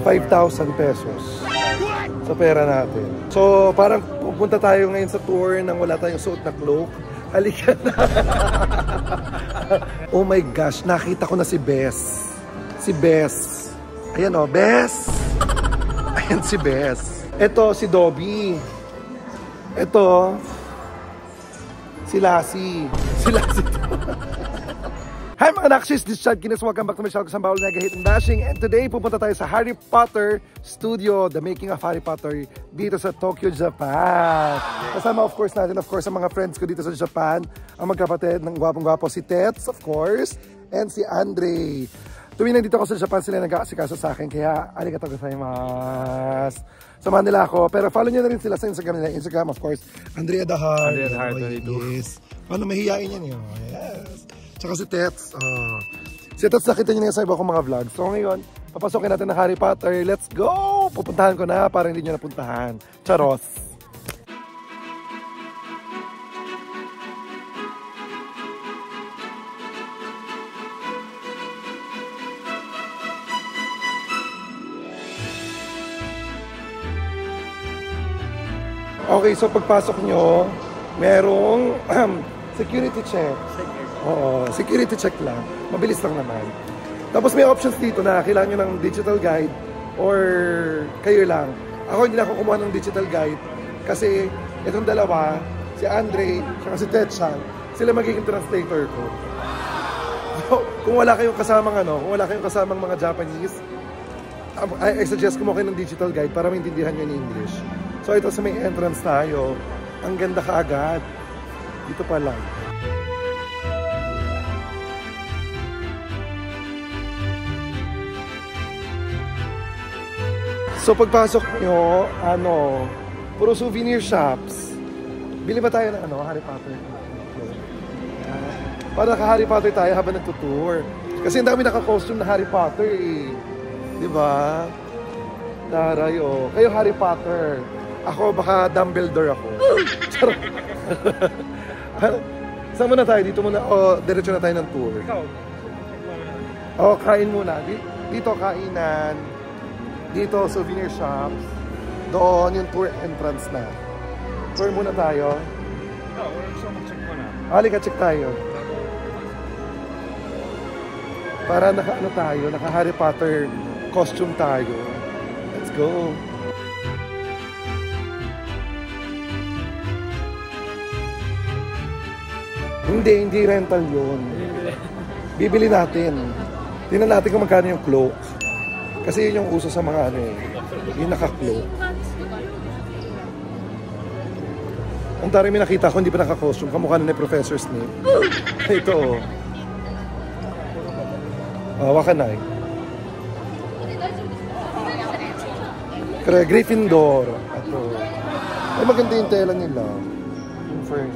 5,000 pesos sa pera natin. So, parang pupunta tayo ngayon sa tour nang wala tayong suot na cloak. Halika na. Oh my gosh, nakita ko na si Bess. Si Bess. Ayan o, Bess. Ayan si Bess. Ito si Dobby. Ito si Lassie. Si Lassie. Hi mga Nakshis, this is Chad Guinness. Welcome back to my channel, Kasambawal na Gahit and Dashing. And today, pupunta tayo sa Harry Potter Studio, the making of Harry Potter, dito sa Tokyo, Japan. Kasama of course natin, ang mga friends ko dito sa Japan, ang magkapatid ng gwapong-gwapo, si Tets, of course, and si Andre. Tuwing nandito ako sa Japan, sila nag-aasikaso sa akin, kaya arigatou gozaimasu. Samahan nila ako, pero follow nyo na rin sila sa Instagram nila. Instagram, of course, Andrea the Heart. Andrea the Heart, yes. Paano mahihain yan yun? Yes. Tsaka si Tets. Si Tets nakita niyo na sa iba kong mga vlogs. So ngayon, papasokin natin ng Harry Potter. Let's go! Pupuntahan ko na para hindi nyo napuntahan. Charos! Okay, so pagpasok nyo, merong security check. Oo, security check lang. Mabilis lang naman. Tapos may options dito na kailangan nyo ng digital guide or kayo lang. Ako hindi na ako kumuha ng digital guide kasi itong dalawa, si Andre at si Tetchan, sila magiging translator ko. So, kung wala kayong kasamang mga Japanese, I suggest kumuha kayo ng digital guide para maintindihan nyo in English. So ito sa may entrance tayo, ang ganda kaagad. Dito pa lang. So pagpasok nyo, puro souvenir shops. Bili ba tayo ng Harry Potter? Para naka-Harry Potter tayo habang nagtutour. Kasi ang dami naka-costume na Harry Potter eh. Diba? Taray oh. Kayo Harry Potter. Ako baka Dumbledore ako. Charot. Saan muna tayo? Dito muna o diretso na tayo ng tour? Kain muna. Dito kainan. Dito, souvenir shops. Doon yung tour entrance na. Tour muna tayo. Gusto mag-check mo na. Halika, check tayo. Para naka Harry Potter costume tayo. Let's go. Hindi rental yun. Bibili natin. Tingnan natin kung magkano yung cloak. Kasi yun yung uso sa mga yung naka-cloak. Ang dami may nakita ko, hindi pa naka-costume. Kamukha na ni Professor Snape. Ito. Wakanay. Gryffindor. Ito. Ay, maganda yung tela nila. Yung fern.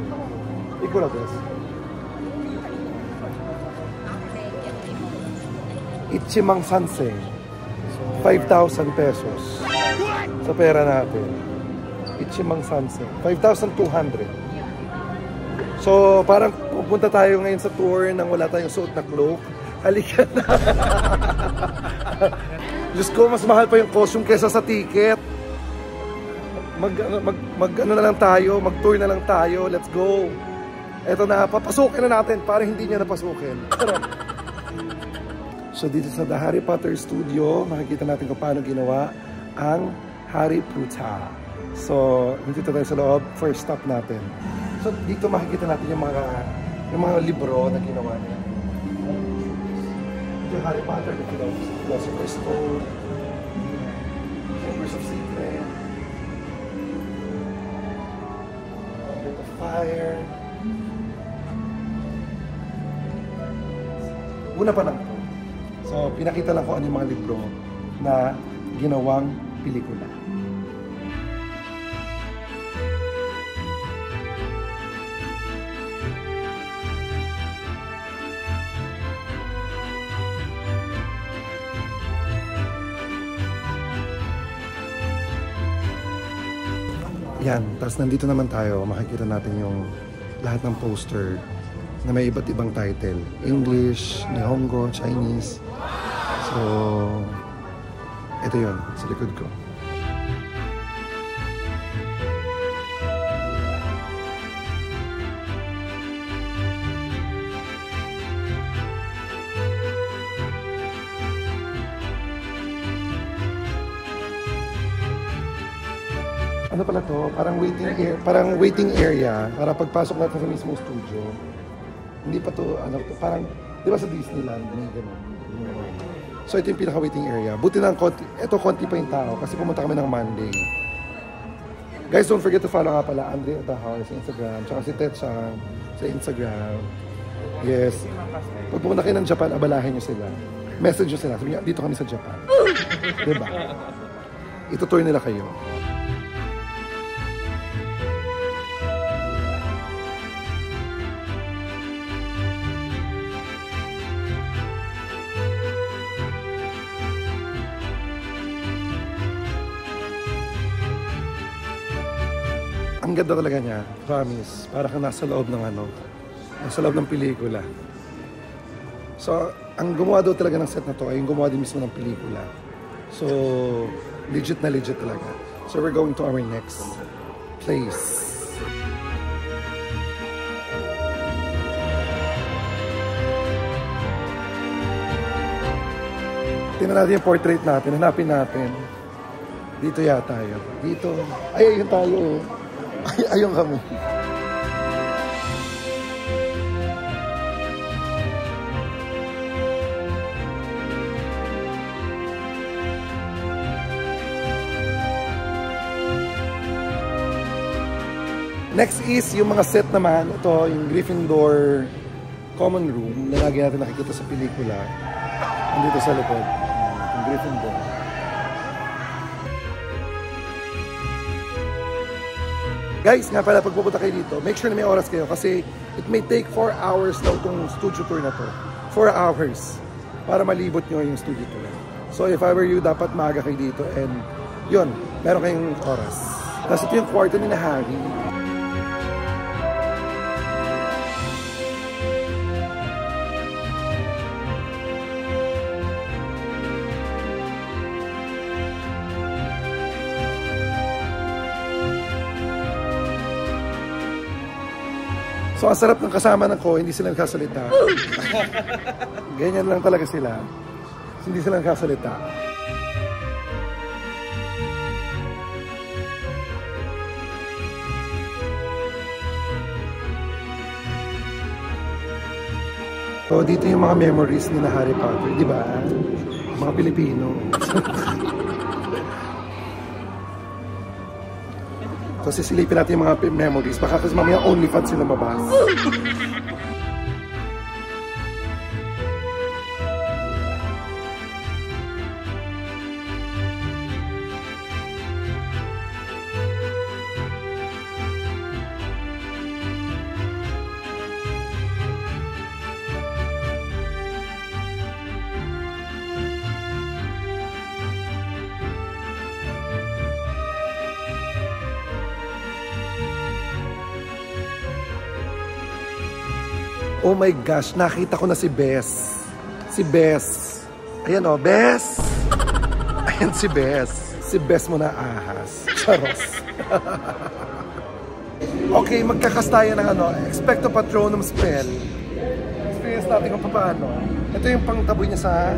Ikura, bes. Ichimang Sanse. 5,000 pesos sa pera natin. Ichimang Sanse. 5,200. So, parang pupunta tayo ngayon sa tour nang wala tayong suot na cloak. Halika na. Diyos ko, mas mahal pa yung costume kesa sa ticket. Mag-ano na lang tayo, mag-tour na lang tayo. Let's go. Eto na, papasukin na natin para hindi niya napasukin. So dito sa The Harry Potter Studio, makikita natin kung paano ginawa ang Harry Potter. So, dito tayo sa loob, first stop natin. So dito makikita natin yung mga libro na ginawa niya. Yung Harry Potter, Philosopher's Stone, Chambers of Secret, Goblet of Fire. Una pa lang. So, pinakita lang ko ano yung mga libro na ginawang pelikula. Yan, tapos nandito naman tayo, makikita natin yung lahat ng poster na may iba't ibang title. English, Nihongo, Chinese. So, Ito yun, sa likod ko. Ano pala to? Parang waiting area para pagpasok natin sa mismong studio. Hindi pa to, ano, parang, di ba sa Disneyland, may ganun. So ito yung pinaka-waiting area. Buti na konti pa yung tao kasi pumunta kami ng Monday. Guys, don't forget to follow nga pala Andre Atahar sa Instagram, tsaka si Tetsa sa Instagram. Yes. Pag pumunta kayo ng Japan, abalahin nyo sila. Message nyo sila. Sabi nyo, dito kami sa Japan. Diba? Itutour nila kayo. Ang ganda talaga niya, promise. Para kang nasa loob ng nasa loob ng pelikula. So, ang gumawa daw talaga ng set na to ay yung gumawa din mismo ng pelikula. So, legit na legit talaga. So, we're going to our next place. Tingnan natin yung portrait natin, hanapin natin. Dito yata yun. Dito. Ay, ayun tayo. Ay, ayun kami. Next is yung mga set naman. Ito, yung Gryffindor common room na lagi natin nakikita sa pelikula. Nandito sa likod. Yung Gryffindor. Guys, nga pala, pag pupunta kayo dito, make sure na may oras kayo kasi it may take 4 hours daw itong studio tour na to. 4 hours para malibot nyo yung studio tour. So if I were you, dapat maaga kayo dito and yun, meron kayong oras. Tapos ito yung kwarto ni na Harry. So, ang sarap ng kasama ng ko, hindi sila nagsasalita. Ganyan lang talaga sila. Hindi sila nagsasalita. So, dito yung mga memories ni na Harry Potter, di ba? Mga Pilipino. So, sisilipin natin yung mga memories. Baka kasi mamaya OnlyFans yung lumabas. Oh my gosh, nakita ko na si Bess. Si Bess. Ayan o, Bess! Ayan si Bess. Si Bess mo na ahas. Charos. Okay, magkakas tayo ng Expecto Patronum spell. Experience natin kung paano. Ito yung pangtaboy niya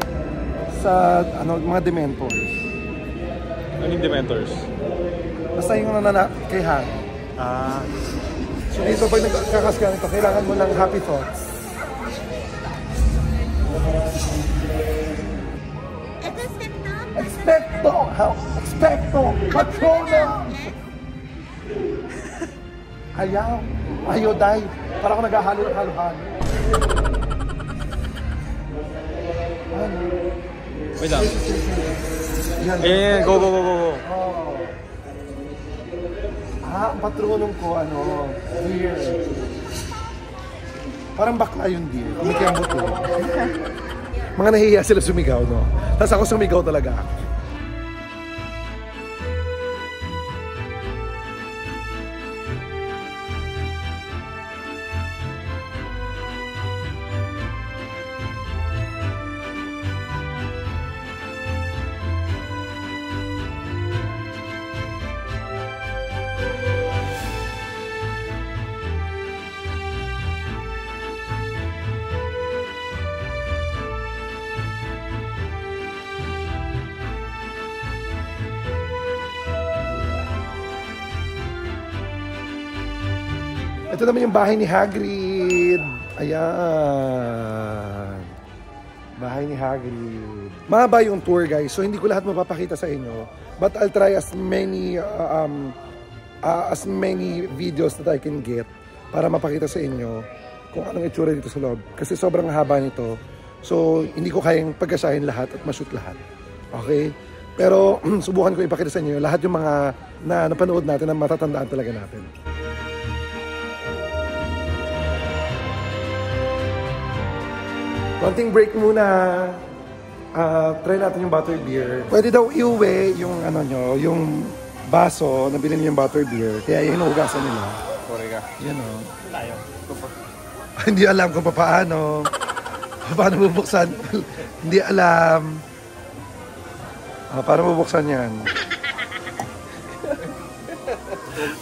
sa mga Dementors. Anong Dementors? Basta yung kay Harry. So dito pag nagkakas ka nito, kailangan mo ng happy thoughts. Expecto Patronum! Ayaw, day. Para ako naghahalo ng halo-halo. Wait lang. Eh, go. Ang patronum ko, deer. Parang bakla yung deer. Kumikembot eh. Mga nahihiya sila sumigaw, no? Tapos ako sumigaw talaga. Ito naman yung bahay ni Hagrid. Ayan. Bahay ni Hagrid. Mahaba yung tour, guys. So, hindi ko lahat mapapakita sa inyo. But I'll try as many videos that I can get para mapakita sa inyo kung anong itsura dito sa loob. Kasi sobrang haba nito. So, hindi ko kayang pagkasahin lahat at ma-shoot lahat. Okay? Pero, subukan ko ipakita sa inyo lahat yung mga na napanood natin na matatandaan talaga natin. Konting break muna. Try natin yung butterbeer. Pwede daw iuwi yung ano nyo, yung baso na bilhin yung butterbeer. Kaya yun hugasan nila. Korega. Yan o. Tayo. Hindi alam kung paano. Paano bubuksan. Hindi alam. Paano bubuksan yan.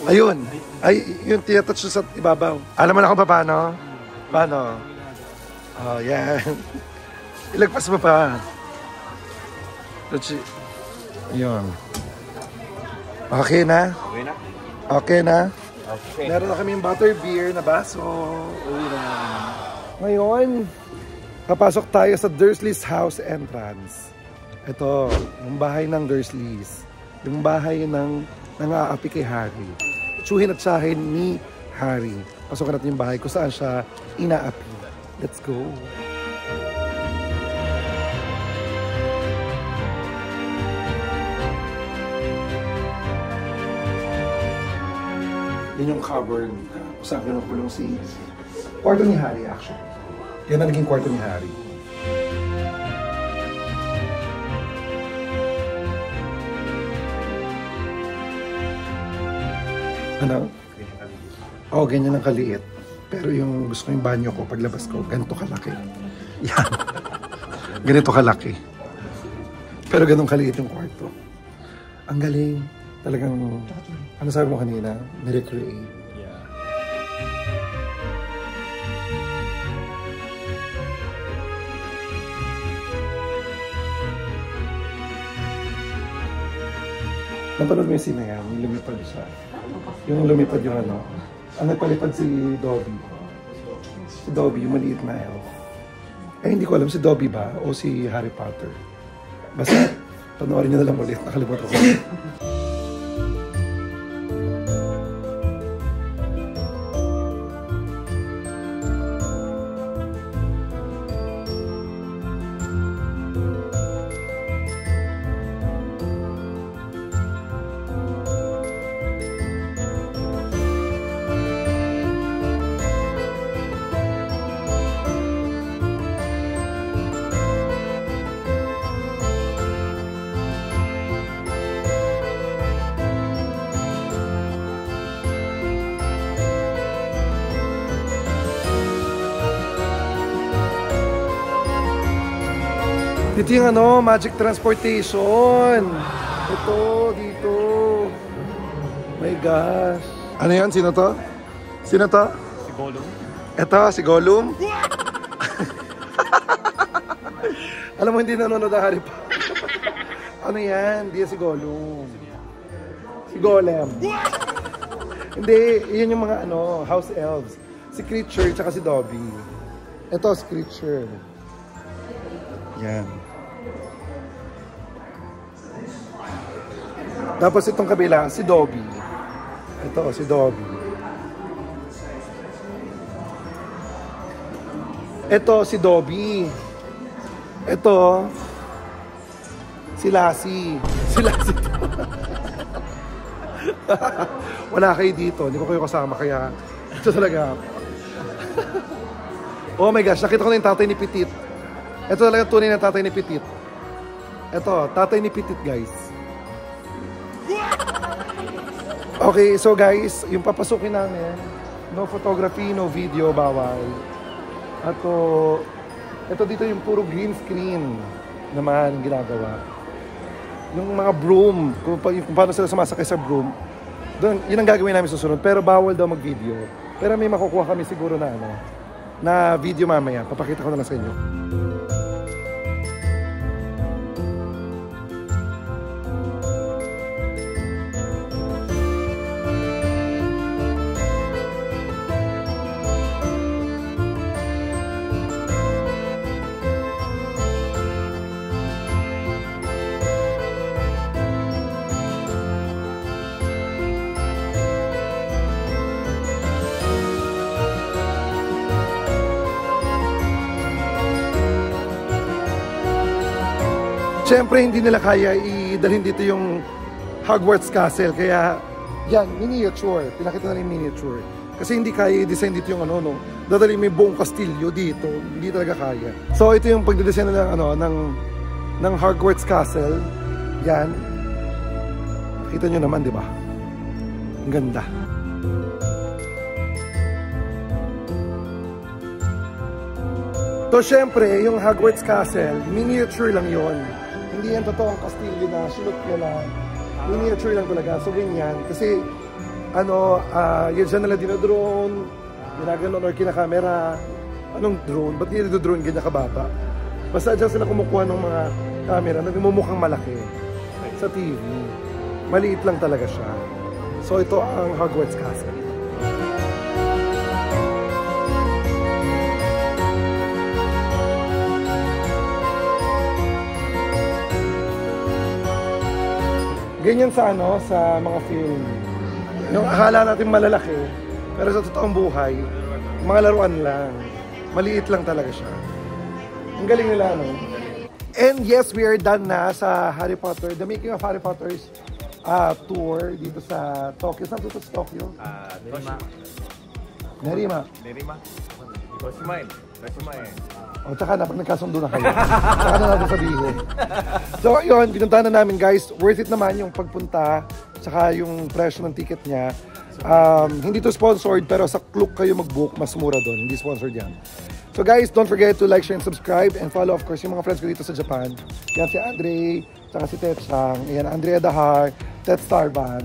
Ayun. Ay, yung tinatouch sa ibabaw. Alam mo na kung paano? Paano? Oh, yan. Ilagpas mo pa. Yun. Okay na? Okay na? Okay na? Okay. Meron na kami yung butterbeer na baso. Ngayon, papasok tayo sa Dursley's house entrance. Ito, yung bahay ng Dursleys. Yung bahay ng nang-aapi kay Harry. Tsuhin at sahin ni Harry. Pasokan natin yung bahay kung saan siya inaapi. Let's go. Yan yung cupboard. Kung saan pinupulong si kwarto ni Harry actually. Yan ang naging kwarto ni Harry. Ano? Oh, ganyan ang kaliit. Pero yung gusto ko yung banyo ko, paglabas ko, ganito kalaki. Yan. Ganito kalaki. Pero ganun kaliit yung kwarto. Ang galing. Talagang, ano sabi mo kanina? Nirecreate. Yeah. Napanood mo yung scene na yan, yung lumipad siya. Yung lumipad yung ano. Ang nagpalipad si Dobby. Si Dobby, yung maliit na elf. Eh, hindi ko alam si Dobby ba o si Harry Potter. Basta, panoorin nyo na lang ulit. Nakalimutan ko. Dito yung ano, magic transportation. Ito, dito. My gosh. Ano yan? Sino to? Sino to? Si Gollum. Ito, si Gollum. Alam mo, hindi nanonood ang Harry Potter. Ano yan? Hindi si Gollum. Si Golem. Hindi, yun yung mga ano, house elves. Si Creature, tsaka si Dobby. Ito, si Creature. Yan. Tapos itong kabila, si Dobby. Ito, si Dobby. Ito, si Dobby. Ito, si Lassie. Si Lassie. Wala kayo dito. Hindi ko kayo kasama, kaya ito talaga. Oh my gosh, nakita ko na yung tatay ni Petit. Ito talaga tunay na tatay ni Petit. Ito, tatay ni Petit, guys. Okay, so guys, yung papasukin namin, no photography, no video, bawal. At ito dito yung puro green screen naman ginagawa. Yung mga broom, kung paano sila sumasakay sa broom, doon, yun ang gagawin namin susunod. Pero bawal daw mag-video. Pero may makukuha kami siguro na ano, na video mamaya. Papakita ko na lang sa inyo. syempre hindi nila kaya idalhin dito yung Hogwarts Castle. Kaya yan, miniature. Pinakita na yung miniature. Kasi hindi kaya i-design dito yung ano, no? Dadali may buong kastilyo dito. Hindi talaga kaya. So ito yung pagdidesign ng ano, ng Hogwarts Castle. Yan. Kita nyo naman, di ba? Ang ganda. So syempre, yung Hogwarts Castle, miniature lang yon. Hindi yan totoong kastilyo na sulot nila. Miniature lang talaga. So ganyan. Kasi ano, yun siya nila dinodrone, ginaganon or kinakamera. Anong drone? Ba't nila drone ganyan kababa? Basta dyan sila kumukuha ng mga camera na nagmumukhang malaki sa TV. Maliit lang talaga siya. So ito ang Hogwarts Castle. Ganyan sa ano, sa mga film. Yung akala natin malalaki, pero sa totoong buhay, mga laruan lang. Maliit lang talaga siya. Ang galing nila, no? And yes, we are done na sa Harry Potter. The Making of Harry Potter's tour dito sa Tokyo. Saan dito sa Tokyo? Nerima. Toshima eh. O, tsaka na, pag nagkasundo na kayo. Tsaka na natin sabihin. So, yun, pinuntahan na namin, guys. Worth it naman yung pagpunta, tsaka yung presyo ng ticket niya. Hindi to sponsored, pero sa Klook kayo mag-book, mas mura doon. Hindi sponsored yan. So, guys, don't forget to like, share, and subscribe. And follow, of course, yung mga friends ko dito sa Japan. Yan si Andre, tsaka si Tetchang. Yan, Andrea Dahar, Tet Starban.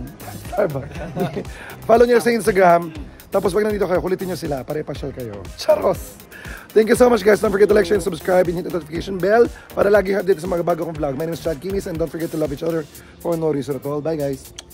Follow nyo sa Instagram. Tapos pag nandito kayo, kulitin nyo sila para ipasyal kayo. Charos! Thank you so much, guys. Don't forget to like, share, and subscribe, and hit the notification bell para lagi update sa mga bago kong vlog. My name is Chad Kimis, and don't forget to love each other for no reason at all. Bye, guys!